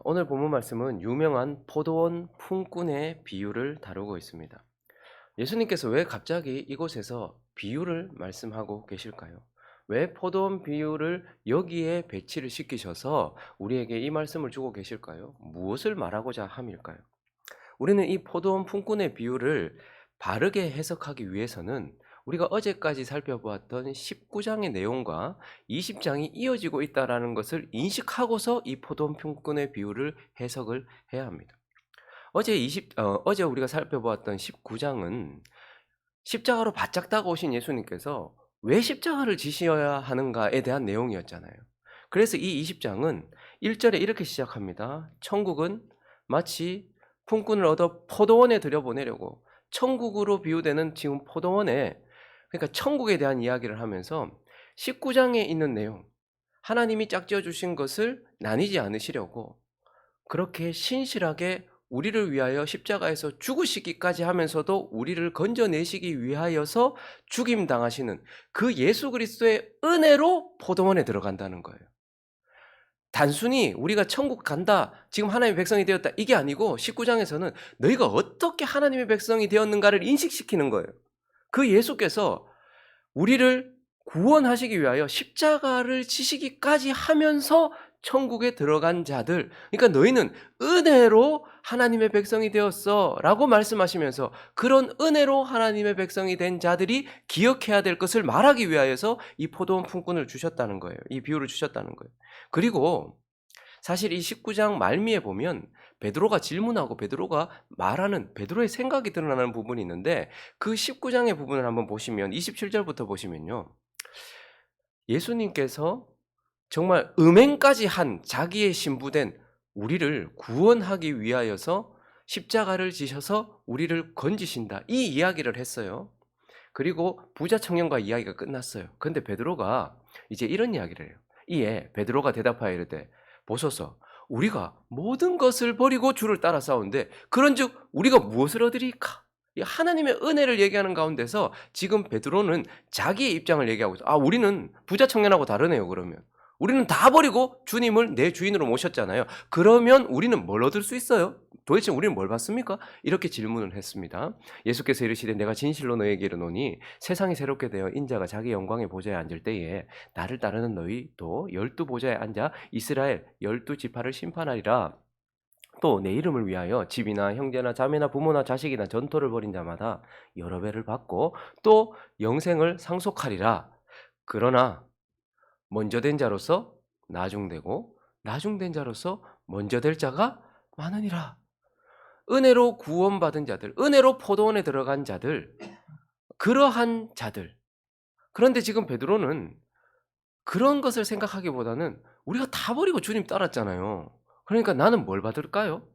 오늘 본문 말씀은 유명한 포도원 품꾼의 비유를 다루고 있습니다. 예수님께서 왜 갑자기 이곳에서 비유를 말씀하고 계실까요? 왜 포도원 비유를 여기에 배치를 시키셔서 우리에게 이 말씀을 주고 계실까요? 무엇을 말하고자 함일까요? 우리는 이 포도원 품꾼의 비유를 바르게 해석하기 위해서는 우리가 어제까지 살펴보았던 19장의 내용과 20장이 이어지고 있다는 것을 인식하고서 이 포도원 품꾼의 비유를 해석을 해야 합니다. 어제 우리가 살펴보았던 19장은 십자가로 바짝 다가오신 예수님께서 왜 십자가를 지셔야 하는가에 대한 내용이었잖아요. 그래서 이 20장은 1절에 이렇게 시작합니다. 천국은 마치 품꾼을 얻어 포도원에 들여보내려고, 천국으로 비유되는 지금 포도원에, 그러니까 천국에 대한 이야기를 하면서 19장에 있는 내용, 하나님이 짝지어 주신 것을 나뉘지 않으시려고 그렇게 신실하게 우리를 위하여 십자가에서 죽으시기까지 하면서도 우리를 건져내시기 위하여서 죽임 당하시는 그 예수 그리스도의 은혜로 포도원에 들어간다는 거예요. 단순히 우리가 천국 간다, 지금 하나님의 백성이 되었다, 이게 아니고 19장에서는 너희가 어떻게 하나님의 백성이 되었는가를 인식시키는 거예요. 그 예수께서 우리를 구원하시기 위하여 십자가를 지시기까지 하면서 천국에 들어간 자들, 그러니까 너희는 은혜로 하나님의 백성이 되었어 라고 말씀하시면서 그런 은혜로 하나님의 백성이 된 자들이 기억해야 될 것을 말하기 위하여서 이 포도원 품꾼을 주셨다는 거예요. 이 비유를 주셨다는 거예요. 그리고 사실 이 19장 말미에 보면 베드로가 질문하고 베드로가 말하는, 베드로의 생각이 드러나는 부분이 있는데, 그 19장의 부분을 한번 보시면 27절부터 보시면요, 예수님께서 정말 음행까지 한 자기의 신부된 우리를 구원하기 위하여서 십자가를 지셔서 우리를 건지신다, 이 이야기를 했어요. 그리고 부자 청년과 이야기가 끝났어요. 그런데 베드로가 이제 이런 이야기를 해요. 이에 베드로가 대답하여 이르되, 보소서, 우리가 모든 것을 버리고 주를 따라 싸운데 그런즉 우리가 무엇을 얻으리까? 이 하나님의 은혜를 얘기하는 가운데서 지금 베드로는 자기의 입장을 얘기하고 있어요. 우리는 부자 청년하고 다르네요. 그러면 우리는 다 버리고 주님을 내 주인으로 모셨잖아요. 그러면 우리는 뭘 얻을 수 있어요? 도대체 우리는 뭘 받습니까? 이렇게 질문을 했습니다. 예수께서 이르시되 내가 진실로 너희에게 이르노니 세상이 새롭게 되어 인자가 자기 영광의 보좌에 앉을 때에 나를 따르는 너희도 12 보좌에 앉아 이스라엘 12 지파를 심판하리라. 또 내 이름을 위하여 집이나 형제나 자매나 부모나 자식이나 전토를 벌인 자마다 여러 배를 받고 또 영생을 상속하리라. 그러나 먼저 된 자로서 나중되고 나중된 자로서 먼저 될 자가 많으니라. 은혜로 구원받은 자들, 은혜로 포도원에 들어간 자들, 그러한 자들. 그런데 지금 베드로는 그런 것을 생각하기보다는 우리가 다 버리고 주님 따랐잖아요. 그러니까 나는 뭘 받을까요?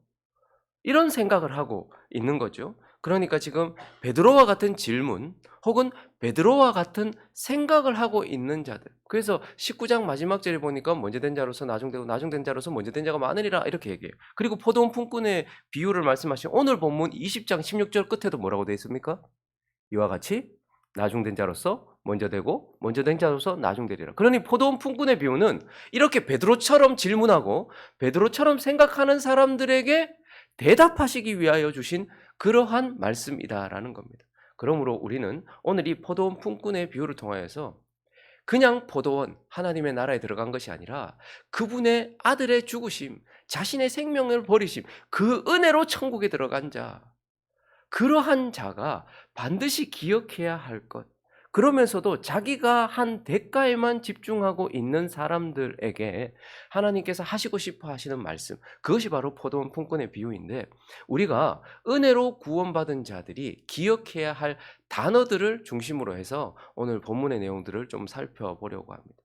이런 생각을 하고 있는 거죠. 그러니까 지금 베드로와 같은 질문 혹은 베드로와 같은 생각을 하고 있는 자들. 그래서 19장 마지막 절에 보니까 먼저 된 자로서 나중되고 나중된 자로서 먼저 된 자가 많으리라, 이렇게 얘기해요. 그리고 포도원 품꾼의 비유를 말씀하신 오늘 본문 20장 16절 끝에도 뭐라고 되어 있습니까? 이와 같이 나중된 자로서 먼저 되고 먼저 된 자로서 나중되리라. 그러니 포도원 품꾼의 비유는 이렇게 베드로처럼 질문하고 베드로처럼 생각하는 사람들에게 대답하시기 위하여 주신 그러한 말씀이다라는 겁니다. 그러므로 우리는 오늘 이 포도원 품꾼의 비유를 통하여서 그냥 포도원, 하나님의 나라에 들어간 것이 아니라 그분의 아들의 죽으심, 자신의 생명을 버리심, 그 은혜로 천국에 들어간 자, 그러한 자가 반드시 기억해야 할 것, 그러면서도 자기가 한 대가에만 집중하고 있는 사람들에게 하나님께서 하시고 싶어 하시는 말씀, 그것이 바로 포도원 품꾼의 비유인데, 우리가 은혜로 구원받은 자들이 기억해야 할 단어들을 중심으로 해서 오늘 본문의 내용들을 좀 살펴보려고 합니다.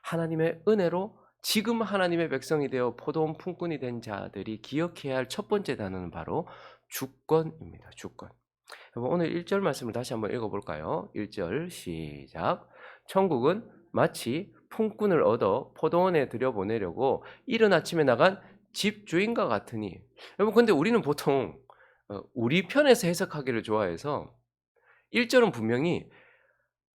하나님의 은혜로 지금 하나님의 백성이 되어 포도원 품꾼이 된 자들이 기억해야 할 첫 번째 단어는 바로 주권입니다. 주권. 오늘 1절 말씀을 다시 한번 읽어볼까요? 1절 시작. 천국은 마치 품꾼을 얻어 포도원에 들여보내려고 이른 아침에 나간 집주인과 같으니. 여러분, 근데 우리는 보통 우리 편에서 해석하기를 좋아해서 1절은 분명히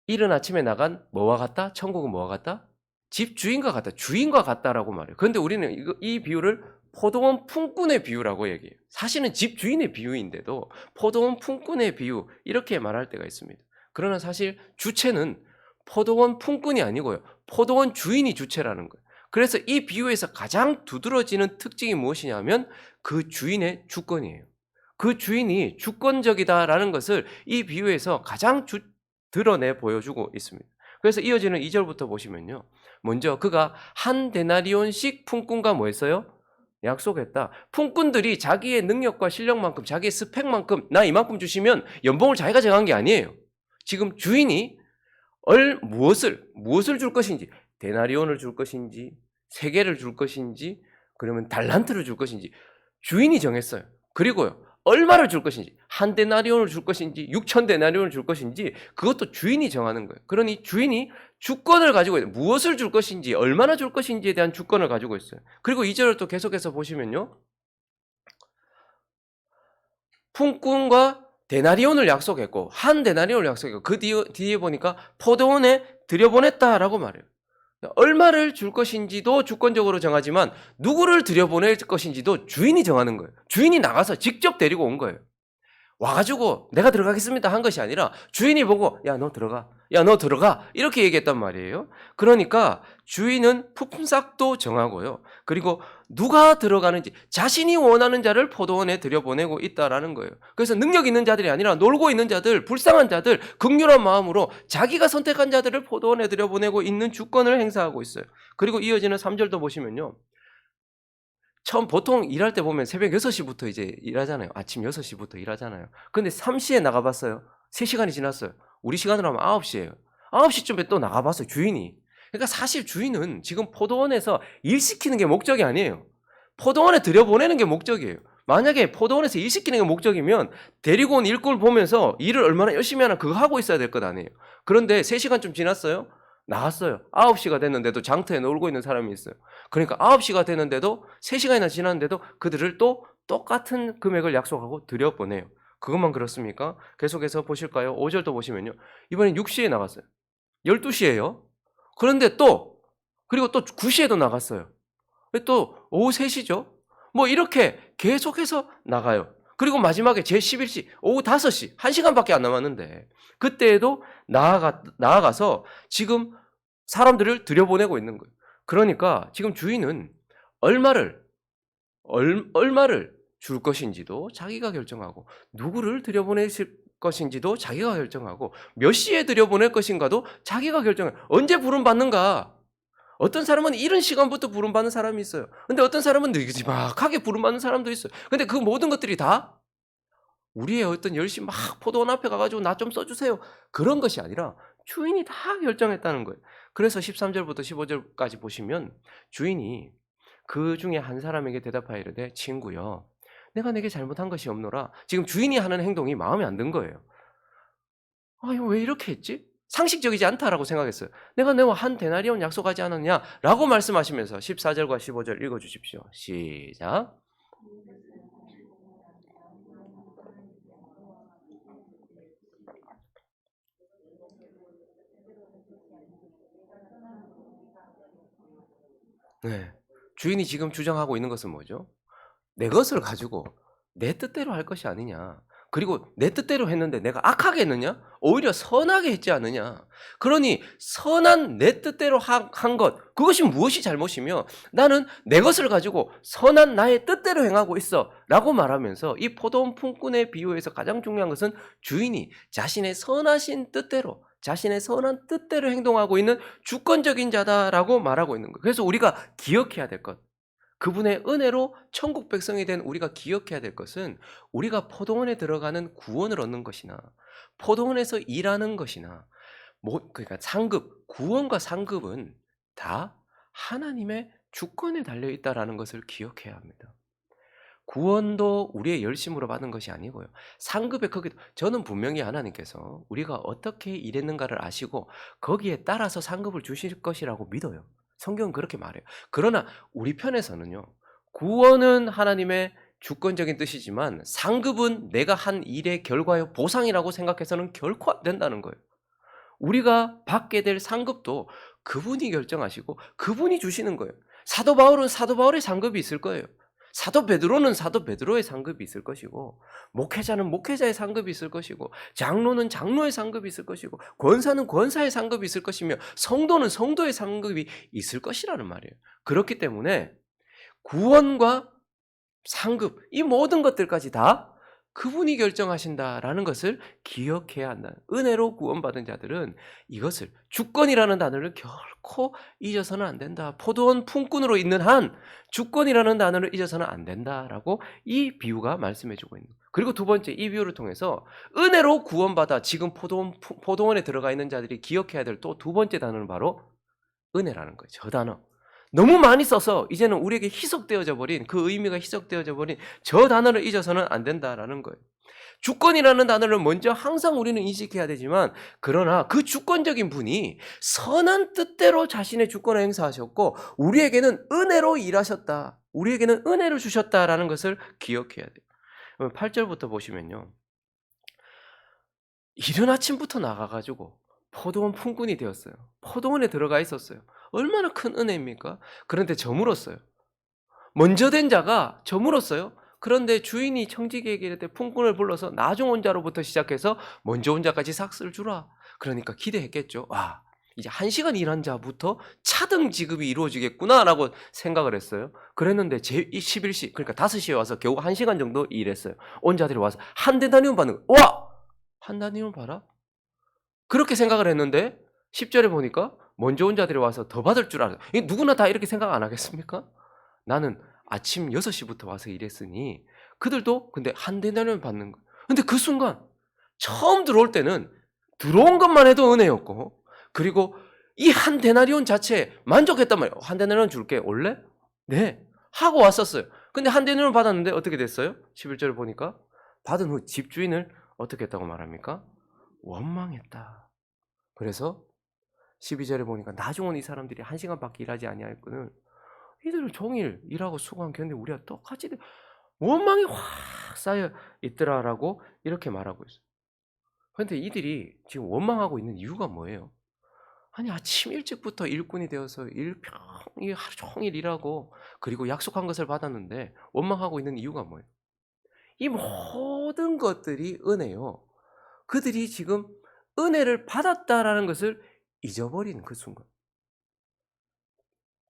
이른 아침에 나간 뭐와 같다? 천국은 뭐와 같다? 집주인과 같다. 주인과 같다라고 말해요. 그런데 우리는 이 비유를 포도원 품꾼의 비유라고 얘기해요. 사실은 집 주인의 비유인데도 포도원 품꾼의 비유 이렇게 말할 때가 있습니다. 그러나 사실 주체는 포도원 품꾼이 아니고요. 포도원 주인이 주체라는 거예요. 그래서 이 비유에서 가장 두드러지는 특징이 무엇이냐면 그 주인의 주권이에요. 그 주인이 주권적이다라는 것을 이 비유에서 가장 드러내 보여주고 있습니다. 그래서 이어지는 2절부터 보시면요. 먼저 그가 한 데나리온씩 품꾼과 뭐 했어요? 약속했다. 품꾼들이 자기의 능력과 실력만큼, 자기의 스펙만큼 나 이만큼 주시면 연봉을 자기가 정한 게 아니에요. 지금 주인이 무엇을 줄 것인지, 데나리온을 줄 것인지, 세계를 줄 것인지, 그러면 달란트를 줄 것인지 주인이 정했어요. 그리고요. 얼마를 줄 것인지, 한 데나리온을 줄 것인지, 6천 데나리온을 줄 것인지 그것도 주인이 정하는 거예요. 그러니 주인이 주권을 가지고 있어요. 무엇을 줄 것인지, 얼마나 줄 것인지에 대한 주권을 가지고 있어요. 그리고 2절을 또 계속해서 보시면요. 품꾼과 데나리온을 약속했고 한 데나리온을 약속했고 그 뒤에 보니까 포도원에 들여보냈다라고 말해요. 얼마를 줄 것인지도 주권적으로 정하지만 누구를 들여보낼 것인지도 주인이 정하는 거예요. 주인이 나가서 직접 데리고 온 거예요. 와가지고 내가 들어가겠습니다 한 것이 아니라 주인이 보고 야 너 들어가, 야 너 들어가 이렇게 얘기했단 말이에요. 그러니까 주인은 품삯도 정하고요. 그리고 누가 들어가는지 자신이 원하는 자를 포도원에 들여보내고 있다라는 거예요. 그래서 능력 있는 자들이 아니라 놀고 있는 자들, 불쌍한 자들, 긍휼한 마음으로 자기가 선택한 자들을 포도원에 들여보내고 있는 주권을 행사하고 있어요. 그리고 이어지는 3절도 보시면요. 처음 보통 일할 때 보면 새벽 6시부터 이제 일하잖아요. 아침 6시부터 일하잖아요. 근데 3시에 나가봤어요. 3시간이 지났어요. 우리 시간으로 하면 9시예요. 9시쯤에 또 나가봤어요. 주인이. 그러니까 사실 주인은 지금 포도원에서 일 시키는 게 목적이 아니에요. 포도원에 들여보내는 게 목적이에요. 만약에 포도원에서 일 시키는 게 목적이면 데리고 온 일꾼을 보면서 일을 얼마나 열심히 하나 그거 하고 있어야 될 것 아니에요. 그런데 3시간쯤 지났어요. 나갔어요. 9시가 됐는데도 장터에 놀고 있는 사람이 있어요. 그러니까 9시가 됐는데도 3시간이나 지났는데도 그들을 또 똑같은 금액을 약속하고 들여보내요. 그것만 그렇습니까? 계속해서 보실까요? 5절도 보시면요. 이번엔 6시에 나갔어요. 12시에요. 그런데 그리고 또 9시에도 나갔어요. 또 오후 3시죠. 뭐 이렇게 계속해서 나가요. 그리고 마지막에 제11시 오후 5시 1시간밖에 안 남았는데 그때에도 나아가서 지금 사람들을 들여보내고 있는 거예요. 그러니까 지금 주인은 얼마를 줄 것인지도 자기가 결정하고 누구를 들여보낼 것인지도 자기가 결정하고 몇 시에 들여보낼 것인가도 자기가 결정해요. 언제 부름받는가. 어떤 사람은 이른 시간부터 부름받는 사람이 있어요. 근데 어떤 사람은 느지막하게 부름받는 사람도 있어요. 근데 그 모든 것들이 다 우리의 어떤 열심 막 포도원 앞에 가가지고 나 좀 써주세요. 그런 것이 아니라 주인이 다 결정했다는 거예요. 그래서 13절부터 15절까지 보시면 주인이 그 중에 한 사람에게 대답하여 이르되 친구여 내가 내게 잘못한 것이 없노라. 지금 주인이 하는 행동이 마음에 안 든 거예요. 아 이거 왜 이렇게 했지? 상식적이지 않다라고 생각했어요. 내가 너와 한 데나리온 약속하지 않았냐라고 말씀하시면서 14절과 15절 읽어주십시오. 시작. 네. 주인이 지금 주장하고 있는 것은 뭐죠? 내 것을 가지고 내 뜻대로 할 것이 아니냐. 그리고 내 뜻대로 했는데 내가 악하게 했느냐? 오히려 선하게 했지 않느냐. 그러니 선한 내 뜻대로 한 것, 그것이 무엇이 잘못이며 나는 내 것을 가지고 선한 나의 뜻대로 행하고 있어 라고 말하면서 이 포도원 품꾼의 비유에서 가장 중요한 것은 주인이 자신의 선하신 뜻대로 자신의 선한 뜻대로 행동하고 있는 주권적인 자다라고 말하고 있는 거예요. 그래서 우리가 기억해야 될 것, 그분의 은혜로 천국 백성이 된 우리가 기억해야 될 것은 우리가 포도원에 들어가는 구원을 얻는 것이나 포도원에서 일하는 것이나 그러니까 상급, 구원과 상급은 다 하나님의 주권에 달려 있다라는 것을 기억해야 합니다. 구원도 우리의 열심으로 받은 것이 아니고요. 상급의 크기도 저는 분명히 하나님께서 우리가 어떻게 일했는가를 아시고 거기에 따라서 상급을 주실 것이라고 믿어요. 성경은 그렇게 말해요. 그러나 우리 편에서는요. 구원은 하나님의 주권적인 뜻이지만 상급은 내가 한 일의 결과요 보상이라고 생각해서는 결코 안 된다는 거예요. 우리가 받게 될 상급도 그분이 결정하시고 그분이 주시는 거예요. 사도 바울은 사도 바울의 상급이 있을 거예요. 사도 베드로는 사도 베드로의 상급이 있을 것이고, 목회자는 목회자의 상급이 있을 것이고, 장로는 장로의 상급이 있을 것이고, 권사는 권사의 상급이 있을 것이며, 성도는 성도의 상급이 있을 것이라는 말이에요. 그렇기 때문에 구원과 상급, 이 모든 것들까지 다 그분이 결정하신다라는 것을 기억해야 한다. 은혜로 구원받은 자들은 이것을, 주권이라는 단어를 결코 잊어서는 안 된다. 포도원 품꾼으로 있는 한 주권이라는 단어를 잊어서는 안 된다라고 이 비유가 말씀해주고 있는 거예요. 그리고 두 번째, 이 비유를 통해서 은혜로 구원받아 지금 포도원에 들어가 있는 자들이 기억해야 될 또 두 번째 단어는 바로 은혜라는 거예요. 저 단어. 너무 많이 써서 이제는 우리에게 희석되어져 버린, 그 의미가 희석되어져 버린 저 단어를 잊어서는 안 된다라는 거예요. 주권이라는 단어를 먼저 항상 우리는 인식해야 되지만, 그러나 그 주권적인 분이 선한 뜻대로 자신의 주권을 행사하셨고 우리에게는 은혜로 일하셨다, 우리에게는 은혜를 주셨다라는 것을 기억해야 돼요. 8절부터 보시면요, 이른 아침부터 나가가지고 포도원 품꾼이 되었어요. 포도원에 들어가 있었어요. 얼마나 큰 은혜입니까? 그런데 저물었어요. 먼저 된 자가 저물었어요. 그런데 주인이 청지기에게 이르되 품꾼을 불러서 나중 온 자로부터 시작해서 먼저 온 자까지 삭스를 주라. 그러니까 기대했겠죠. 와, 이제 1시간 일한 자부터 차등 지급이 이루어지겠구나라고 생각을 했어요. 그랬는데 11시, 그러니까 5시에 와서 겨우 1시간 정도 일했어요. 온 자들이 와서 한 데나리온 받는 거예요. 와! 한 데나리온 봐라? 그렇게 생각을 했는데 10절에 보니까 먼저 온 자들이 와서 더 받을 줄 알아요. 누구나 다 이렇게 생각 안 하겠습니까? 나는 아침 6시부터 와서 일했으니 그들도 근데 한 데나리온 받는 거예요. 근데 그 순간 처음 들어올 때는 들어온 것만 해도 은혜였고, 그리고 이 한 데나리온 자체에 만족했단 말이에요. 한 데나리온 줄게 올래? 네, 하고 왔었어요. 근데 한 데나리온 받았는데 어떻게 됐어요? 11절을 보니까 받은 후 집주인을 어떻게 했다고 말합니까? 원망했다. 그래서 12절에 보니까 나중 온 이 사람들이 1시간밖에 일하지 아니하였거늘 이들은 종일 일하고 수고한 견데 우리가 똑같이 원망이 확 쌓여 있더라라고 이렇게 말하고 있어요. 그런데 이들이 지금 원망하고 있는 이유가 뭐예요? 아니, 아침 일찍부터 일꾼이 되어서 하루 종일 일하고 그리고 약속한 것을 받았는데 원망하고 있는 이유가 뭐예요? 이 모든 것들이 은혜요. 그들이 지금 은혜를 받았다라는 것을 잊어버리는 그 순간.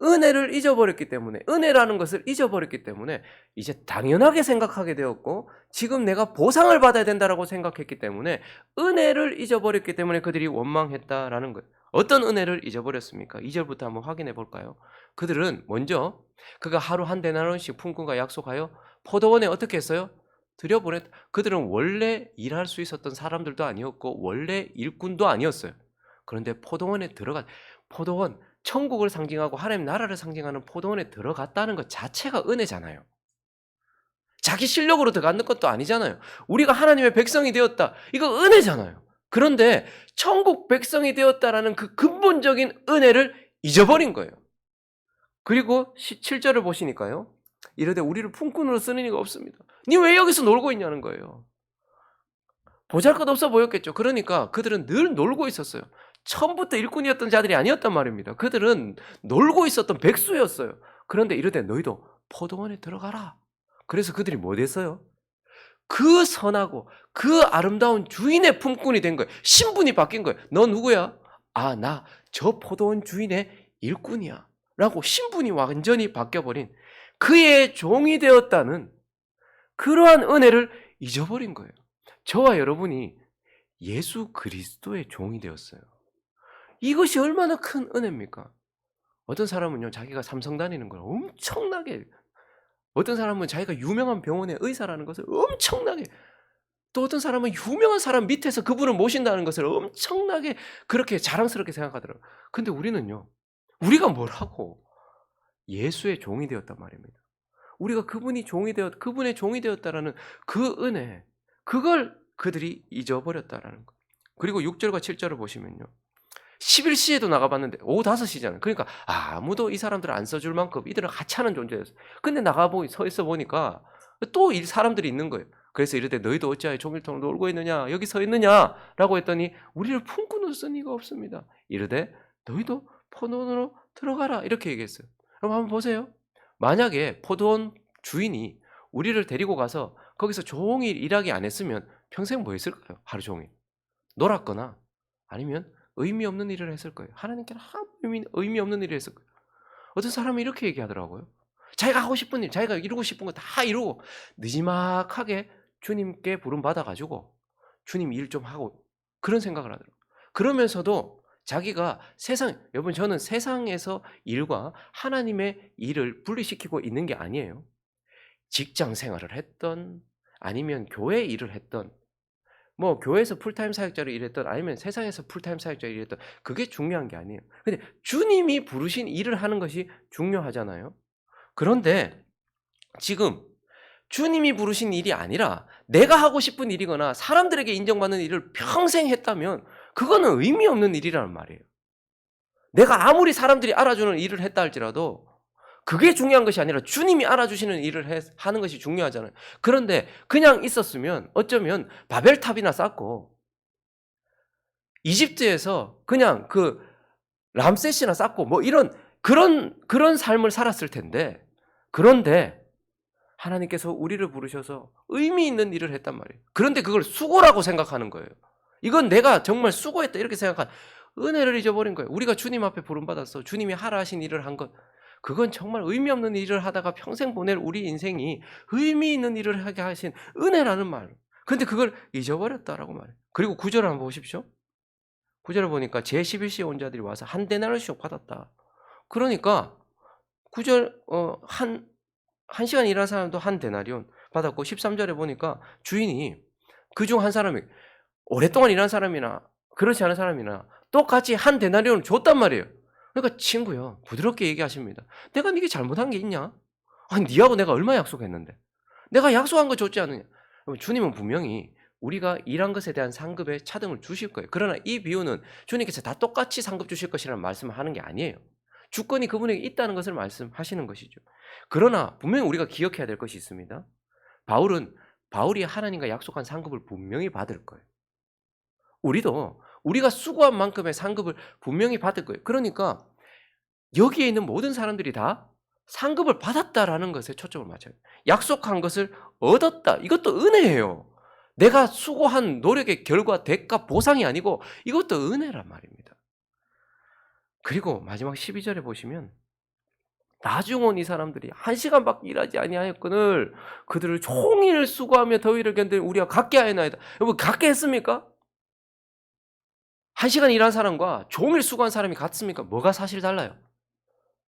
은혜를 잊어버렸기 때문에, 은혜라는 것을 잊어버렸기 때문에 이제 당연하게 생각하게 되었고, 지금 내가 보상을 받아야 된다라고 생각했기 때문에 은혜를 잊어버렸기 때문에 그들이 원망했다라는 거예요. 어떤 은혜를 잊어버렸습니까? 2절부터 한번 확인해 볼까요? 그들은 먼저 그가 하루 한 데나리온씩 품꾼과 약속하여 포도원에 어떻게 했어요? 들여보냈다. 그들은 원래 일할 수 있었던 사람들도 아니었고 원래 일꾼도 아니었어요. 그런데 포도원에 포도원, 천국을 상징하고 하나님 나라를 상징하는 포도원에 들어갔다는 것 자체가 은혜잖아요. 자기 실력으로 들어가는 것도 아니잖아요. 우리가 하나님의 백성이 되었다, 이거 은혜잖아요. 그런데 천국 백성이 되었다라는 그 근본적인 은혜를 잊어버린 거예요. 그리고 7절을 보시니까요, 이러되 우리를 품꾼으로 쓰는 이가 없습니다. 니 왜 여기서 놀고 있냐는 거예요. 보잘것없어 보였겠죠. 그러니까 그들은 늘 놀고 있었어요. 처음부터 일꾼이었던 자들이 아니었단 말입니다. 그들은 놀고 있었던 백수였어요. 그런데 이르되 너희도 포도원에 들어가라. 그래서 그들이 뭐 됐어요? 그 선하고 그 아름다운 주인의 품꾼이 된 거예요. 신분이 바뀐 거예요. 너 누구야? 아, 나 저 포도원 주인의 일꾼이야 라고 신분이 완전히 바뀌어버린, 그의 종이 되었다는 그러한 은혜를 잊어버린 거예요. 저와 여러분이 예수 그리스도의 종이 되었어요. 이것이 얼마나 큰 은혜입니까? 어떤 사람은요, 자기가 삼성 다니는 걸 엄청나게, 어떤 사람은 자기가 유명한 병원의 의사라는 것을 엄청나게, 또 어떤 사람은 유명한 사람 밑에서 그분을 모신다는 것을 엄청나게 그렇게 자랑스럽게 생각하더라고요. 근데 우리는요, 우리가 뭐라고? 예수의 종이 되었단 말입니다. 우리가 그분의 종이 되었다라는 그 은혜, 그걸 그들이 잊어버렸다라는 거. 그리고 6절과 7절을 보시면요, 11시에도 나가봤는데 오후 5시잖아요. 그러니까 아무도 이 사람들을 안 써줄 만큼 이들은 하찮은 존재였어요. 근데 서 있어 보니까 또 사람들이 있는 거예요. 그래서 이르되 너희도 어찌하여 종일토록 놀고 있느냐, 여기 서 있느냐라고 했더니 우리를 품꾼으로 쓴 이가 없습니다. 이르되 너희도 포도원으로 들어가라, 이렇게 얘기했어요. 그럼 한번 보세요. 만약에 포도원 주인이 우리를 데리고 가서 거기서 종일 일하기 안 했으면 평생 뭐 했을까요? 하루 종일. 놀았거나 아니면 의미 없는 일을 했을 거예요. 하나님께는 아무 의미 없는 일을 했을 거예요. 어떤 사람이 이렇게 얘기하더라고요. 자기가 하고 싶은 일, 자기가 이루고 싶은 거 다 이루고 느지막하게 주님께 부름받아 가지고 주님 일 좀 하고 그런 생각을 하더라고요. 그러면서도 자기가 여러분 저는 세상에서 일과 하나님의 일을 분리시키고 있는 게 아니에요. 직장 생활을 했던 아니면 교회 일을 했던 뭐 교회에서 풀타임 사역자로 일했던 아니면 세상에서 풀타임 사역자로 일했던 그게 중요한 게 아니에요. 근데 주님이 부르신 일을 하는 것이 중요하잖아요. 그런데 지금 주님이 부르신 일이 아니라 내가 하고 싶은 일이거나 사람들에게 인정받는 일을 평생 했다면 그거는 의미 없는 일이라는 말이에요. 내가 아무리 사람들이 알아주는 일을 했다 할지라도 그게 중요한 것이 아니라 주님이 알아주시는 일을 하는 것이 중요하잖아요. 그런데 그냥 있었으면 어쩌면 바벨탑이나 쌓고 이집트에서 그냥 그 람세스나 쌓고 뭐 이런 그런 삶을 살았을 텐데 그런데 하나님께서 우리를 부르셔서 의미 있는 일을 했단 말이에요. 그런데 그걸 수고라고 생각하는 거예요. 이건 내가 정말 수고했다 이렇게 생각한 은혜를 잊어버린 거예요. 우리가 주님 앞에 부름받았어. 주님이 하라 하신 일을 한 것. 그건 정말 의미 없는 일을 하다가 평생 보낼 우리 인생이 의미 있는 일을 하게 하신 은혜라는 말. 근데 그걸 잊어버렸다라고 말해요. 그리고 9절을 한번 보십시오. 9절을 보니까 제11시에 온 자들이 와서 한 데나리씩 받았다. 그러니까 9절 한 시간 일한 사람도 한 데나리온 받았고 13절에 보니까 주인이 그중 한 사람이 오랫동안 일한 사람이나 그렇지 않은 사람이나 똑같이 한 데나리온을 줬단 말이에요. 그러니까 친구요 부드럽게 얘기하십니다. 내가 네게 잘못한 게 있냐? 아니 네하고 내가 얼마 약속했는데 내가 약속한 거 줬지 않느냐? 주님은 분명히 우리가 일한 것에 대한 상급에 차등을 주실 거예요. 그러나 이 비유는 주님께서 다 똑같이 상급 주실 것이라는 말씀을 하는 게 아니에요. 주권이 그분에게 있다는 것을 말씀하시는 것이죠. 그러나 분명히 우리가 기억해야 될 것이 있습니다. 바울이 하나님과 약속한 상급을 분명히 받을 거예요. 우리도 우리가 수고한 만큼의 상급을 분명히 받을 거예요. 그러니까 여기에 있는 모든 사람들이 다 상급을 받았다라는 것에 초점을 맞춰요. 약속한 것을 얻었다. 이것도 은혜예요. 내가 수고한 노력의 결과, 대가, 보상이 아니고 이것도 은혜란 말입니다. 그리고 마지막 12절에 보시면 나중 온 이 사람들이 1시간밖에 일하지 아니하였거늘 그들을 종일 수고하며 더위를 견디는 우리가 갖게 하였나이다. 여러분 갖게 했습니까? 1시간 일한 사람과 종일 수고한 사람이 같습니까? 뭐가 사실 달라요?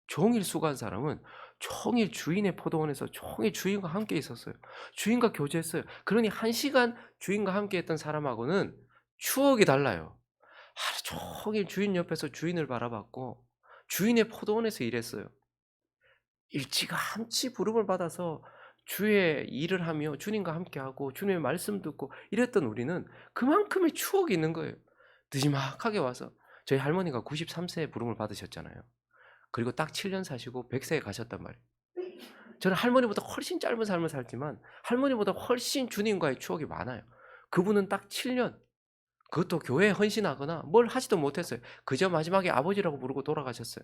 종일 수고한 사람은 종일 주인의 포도원에서 종일 주인과 함께 있었어요. 주인과 교제했어요. 그러니 1시간 주인과 함께 했던 사람하고는 추억이 달라요. 하루 종일 주인 옆에서 주인을 바라봤고 주인의 포도원에서 일했어요. 일찌감치 부름을 받아서 주의 일을 하며 주님과 함께하고 주님의 말씀 듣고 이랬던 우리는 그만큼의 추억이 있는 거예요. 느지막하게 와서 저희 할머니가 93세에 부름을 받으셨잖아요. 그리고 딱 7년 사시고 100세에 가셨단 말이에요. 저는 할머니보다 훨씬 짧은 삶을 살지만 할머니보다 훨씬 주님과의 추억이 많아요. 그분은 딱 7년 그것도 교회에 헌신하거나 뭘 하지도 못했어요. 그저 마지막에 아버지라고 부르고 돌아가셨어요.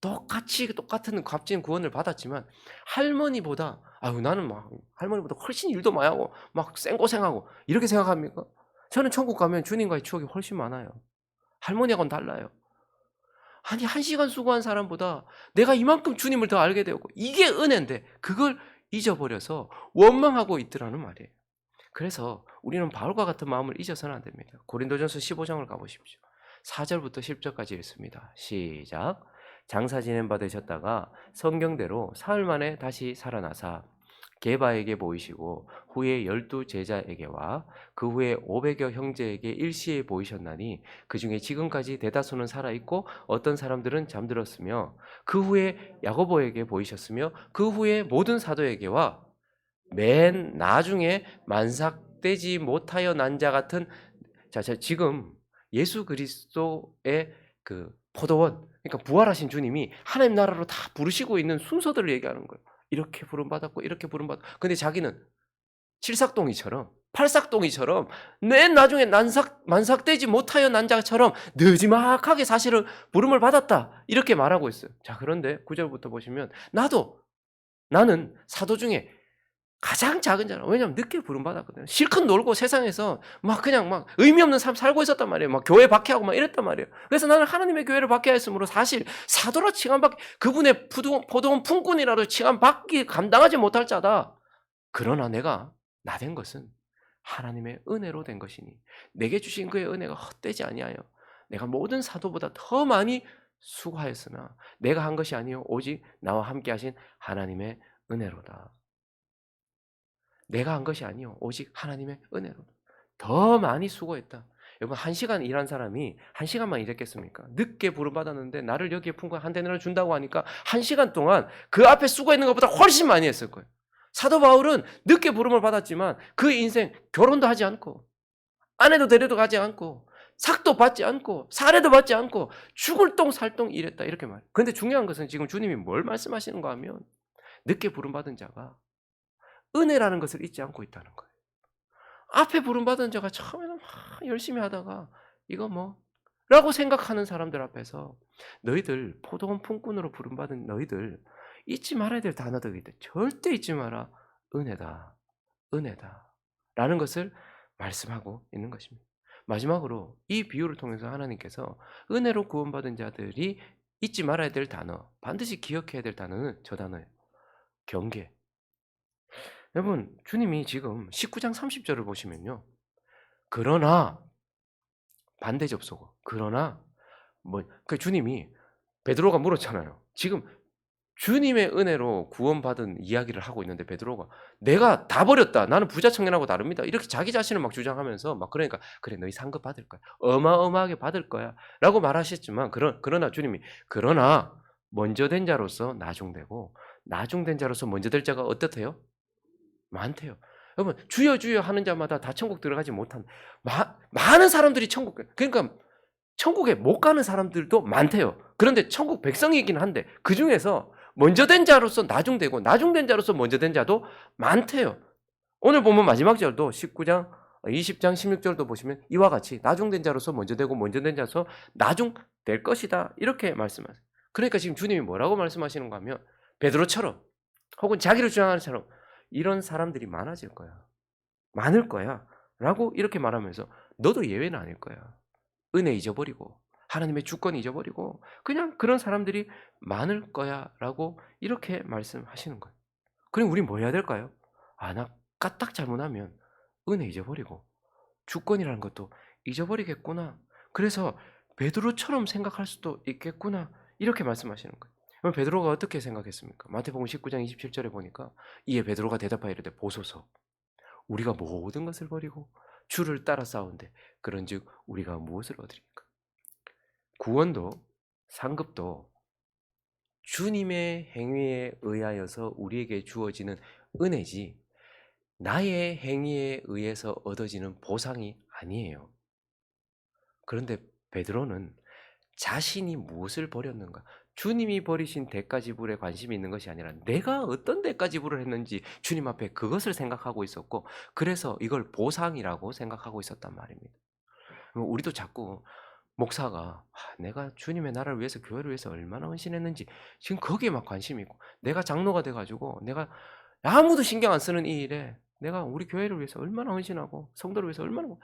똑같은 값진 구원을 받았지만 할머니보다 나는 막 할머니보다 훨씬 일도 많이 하고 막 생고생하고 이렇게 생각합니까? 저는 천국 가면 주님과의 추억이 훨씬 많아요. 할머니하고는 달라요. 아니 1시간 수고한 사람보다 내가 이만큼 주님을 더 알게 되었고 이게 은혜인데 그걸 잊어버려서 원망하고 있더라는 말이에요. 그래서 우리는 바울과 같은 마음을 잊어서는 안 됩니다. 고린도전서 15장을 가보십시오. 4절부터 10절까지 읽습니다. 시작. 장사 지낸 바 되셨다가 성경대로 사흘 만에 다시 살아나사 게바에게 보이시고 후에 12 제자에게와 그 후에 500여 형제에게 일시에 보이셨나니 그 중에 지금까지 대다수는 살아있고 어떤 사람들은 잠들었으며 그 후에 야고보에게 보이셨으며 그 후에 모든 사도에게와 맨 나중에 만삭되지 못하여 난 자 같은 지금 예수 그리스도의 그 포도원 그러니까 부활하신 주님이 하나님 나라로 다 부르시고 있는 순서들을 얘기하는 거예요. 이렇게 부름받았고 이렇게 부름받고 근데 자기는 칠삭동이처럼 팔삭동이처럼 맨 나중에 만삭되지 못하여 난 자처럼 느지막하게 사실은 부름을 받았다 이렇게 말하고 있어요. 자 그런데 9절부터 보시면 나도 나는 사도 중에 가장 작은 자라. 왜냐하면 늦게 부름받았거든요. 실컷 놀고 세상에서 막 그냥 막 의미 없는 삶 살고 있었단 말이에요. 막 교회 박해하고 막 이랬단 말이에요. 그래서 나는 하나님의 교회를 박해했으므로 사실 사도라 칭함받기, 그분의 포도원 품꾼이라도 칭함받기 감당하지 못할 자다. 그러나 내가 나 된 것은 하나님의 은혜로 된 것이니 내게 주신 그의 은혜가 헛되지 아니하여 내가 모든 사도보다 더 많이 수고하였으나 내가 한 것이 아니요 오직 나와 함께 하신 하나님의 은혜로다. 내가 한 것이 아니요 오직 하나님의 은혜로다. 더 많이 수고했다. 여러분 1시간 일한 사람이 1시간만 일했겠습니까? 늦게 부름받았는데 나를 여기에 품고 한 대를 준다고 하니까 1시간 동안 그 앞에 수고했는 것보다 훨씬 많이 했을 거예요. 사도 바울은 늦게 부름을 받았지만 그 인생 결혼도 하지 않고 아내도 데려도 가지 않고 삭도 받지 않고 사례도 받지 않고 죽을 똥 살 똥 일했다 이렇게 말해요. 그런데 중요한 것은 지금 주님이 뭘 말씀하시는가 하면 늦게 부름받은 자가 은혜라는 것을 잊지 않고 있다는 거예요. 앞에 부름받은 자가 처음에는 막 열심히 하다가 이거 뭐 라고 생각하는 사람들 앞에서 너희들 포도원 품꾼으로 부름받은 너희들 잊지 말아야 될 단어들이 있대. 절대 잊지 마라. 은혜다. 은혜다. 라는 것을 말씀하고 있는 것입니다. 마지막으로 이 비유를 통해서 하나님께서 은혜로 구원받은 자들이 잊지 말아야 될 단어, 반드시 기억해야 될 단어는 저 단어예요. 경계. 여러분, 주님이 지금 19장 30절을 보시면요. 그러나 반대 접속어. 그러나 그 주님이 베드로가 물었잖아요. 지금 주님의 은혜로 구원받은 이야기를 하고 있는데 베드로가 내가 다 버렸다. 나는 부자 청년하고 다릅니다. 이렇게 자기 자신을 막 주장하면서 막 그러니까 그래 너희 상급 받을 거야. 어마어마하게 받을 거야. 라고 말하셨지만 그러나 주님이 그러나 먼저 된 자로서 나중되고 나중된 자로서 먼저 될 자가 어떻대요? 많대요. 여러분 주여 주여 하는 자마다 다 천국 들어가지 못한 많은 사람들이 천국 그러니까 천국에 못 가는 사람들도 많대요. 그런데 천국 백성이긴 한데 그중에서 먼저 된 자로서 나중되고 나중된 자로서 먼저 된 자도 많대요. 오늘 보면 마지막 절도 19장 20장 16절도 보시면 이와 같이 나중된 자로서 먼저 되고 먼저 된 자로서 나중될 것이다 이렇게 말씀하세요. 그러니까 지금 주님이 뭐라고 말씀하시는가 하면 베드로처럼 혹은 자기를 주장하는 처럼 이런 사람들이 많아질 거야. 많을 거야. 라고 이렇게 말하면서 너도 예외는 아닐 거야. 은혜 잊어버리고 하나님의 주권 잊어버리고 그냥 그런 사람들이 많을 거야 라고 이렇게 말씀하시는 거예요. 그럼 우리 뭐 해야 될까요? 나 까딱 잘못하면 은혜 잊어버리고 주권이라는 것도 잊어버리겠구나. 그래서 베드로처럼 생각할 수도 있겠구나. 이렇게 말씀하시는 거예요. 그럼 베드로가 어떻게 생각했습니까? 마태복음 19장 27절에 보니까 이에 베드로가 대답하여 이르되 보소서 우리가 모든 것을 버리고 주를 따라 싸운데 그런즉 우리가 무엇을 얻으리까? 구원도 상급도 주님의 행위에 의하여서 우리에게 주어지는 은혜지 나의 행위에 의해서 얻어지는 보상이 아니에요. 그런데 베드로는 자신이 무엇을 버렸는가? 주님이 버리신 대가지불에 관심이 있는 것이 아니라 내가 어떤 대가지불을 했는지 주님 앞에 그것을 생각하고 있었고 그래서 이걸 보상이라고 생각하고 있었단 말입니다. 우리도 자꾸 목사가 내가 주님의 나라를 위해서 교회를 위해서 얼마나 헌신했는지 지금 거기에 막 관심이 있고 내가 장로가 돼가지고 내가 아무도 신경 안 쓰는 이 일에 내가 우리 교회를 위해서 얼마나 헌신하고 성도를 위해서 얼마나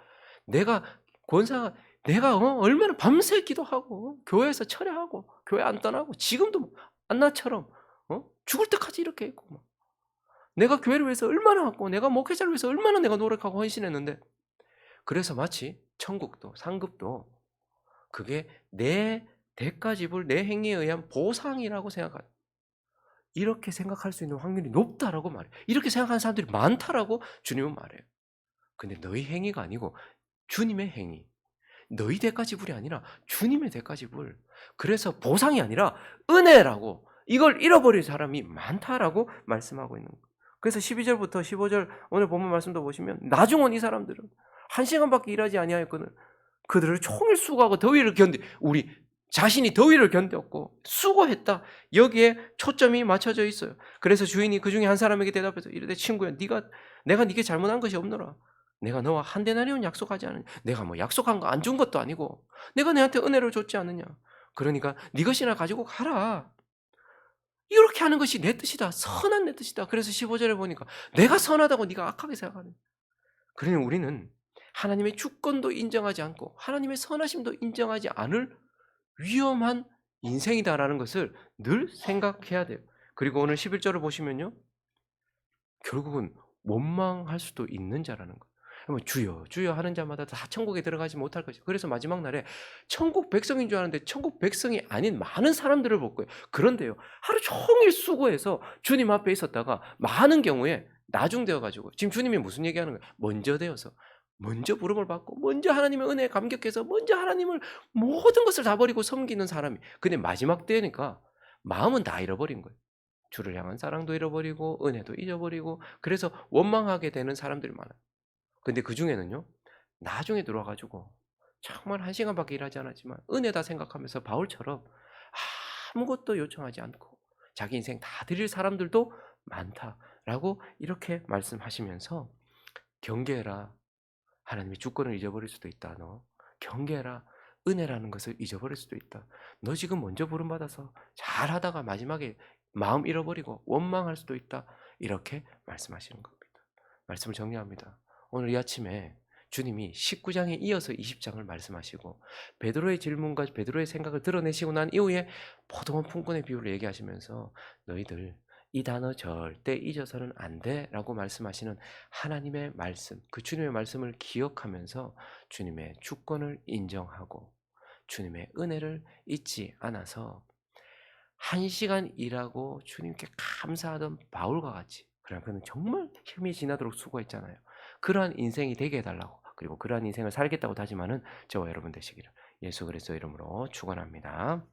내가 권사가 내가 얼마나 밤새 기도하고 교회에서 철야하고 교회 안 떠나고 지금도 안나처럼 죽을 때까지 이렇게 했고 막. 내가 교회를 위해서 얼마나 하고 내가 목회자를 위해서 얼마나 내가 노력하고 헌신했는데 그래서 마치 천국도 상급도 그게 내 대가지불 내 행위에 의한 보상이라고 생각하는 이렇게 생각할 수 있는 확률이 높다라고 말해요. 이렇게 생각하는 사람들이 많다라고 주님은 말해요. 근데 너희 행위가 아니고 주님의 행위 너희 대가지불이 아니라 주님의 대가지불 그래서 보상이 아니라 은혜라고 이걸 잃어버릴 사람이 많다라고 말씀하고 있는 거예요. 그래서 12절부터 15절 오늘 본문 말씀도 보시면 나중은 이 사람들은 1시간밖에 일하지 아니하였거든 그들을 종일 수고하고 더위를 우리 자신이 더위를 견뎠고 수고했다. 여기에 초점이 맞춰져 있어요. 그래서 주인이 그 중에 한 사람에게 대답해서 이르되 친구야 내가 네게 잘못한 것이 없노라. 내가 너와 한 데나리온 약속하지 않느냐. 내가 뭐 약속한 거 안 준 것도 아니고 내가 내한테 은혜를 줬지 않느냐. 그러니까 네 것이나 가지고 가라. 이렇게 하는 것이 내 뜻이다. 선한 내 뜻이다. 그래서 15절에 보니까 내가 선하다고 네가 악하게 생각하는. 그러니 우리는 하나님의 주권도 인정하지 않고 하나님의 선하심도 인정하지 않을 위험한 인생이다라는 것을 늘 생각해야 돼요. 그리고 오늘 11절을 보시면요. 결국은 원망할 수도 있는 자라는 거예요. 뭐 주여 주여 하는 자마다 다 천국에 들어가지 못할 것이요. 그래서 마지막 날에 천국 백성인 줄 아는데 천국 백성이 아닌 많은 사람들을 볼 거예요. 그런데요. 하루 종일 수고해서 주님 앞에 있었다가 많은 경우에 나중되어 가지고 지금 주님이 무슨 얘기하는 거예요? 먼저 되어서 먼저 부름을 받고 먼저 하나님의 은혜에 감격해서 먼저 하나님을 모든 것을 다 버리고 섬기는 사람이 근데 마지막 때니까 마음은 다 잃어버린 거예요. 주를 향한 사랑도 잃어버리고 은혜도 잊어버리고 그래서 원망하게 되는 사람들이 많아요. 근데 그중에는요. 나중에 들어와 가지고 정말 1시간밖에 일하지 않았지만 은혜다 생각하면서 바울처럼 아무것도 요청하지 않고 자기 인생 다 드릴 사람들도 많다라고 이렇게 말씀하시면서 "경계해라. 하나님의 주권을 잊어버릴 수도 있다 너. 경계해라. 은혜라는 것을 잊어버릴 수도 있다. 너 지금 먼저 부름받아서 잘하다가 마지막에 마음 잃어버리고 원망할 수도 있다." 이렇게 말씀하시는 겁니다. 말씀을 정리합니다. 오늘 이 아침에 주님이 19장에 이어서 20장을 말씀하시고 베드로의 질문과 베드로의 생각을 드러내시고 난 이후에 포도원 품꾼의 비유를 얘기하시면서 "너희들 이 단어 절대 잊어서는 안 돼."라고 말씀하시는 하나님의 말씀, 그 주님의 말씀을 기억하면서 주님의 주권을 인정하고 주님의 은혜를 잊지 않아서 1시간 일하고 주님께 감사하던 바울과 같이 그래 그는 정말 힘이 지나도록 수고했잖아요. 그러한 인생이 되게 해 달라고 그리고 그러한 인생을 살겠다고 다짐하는 저와 여러분 되시기를 예수 그리스도의 이름으로 축원합니다.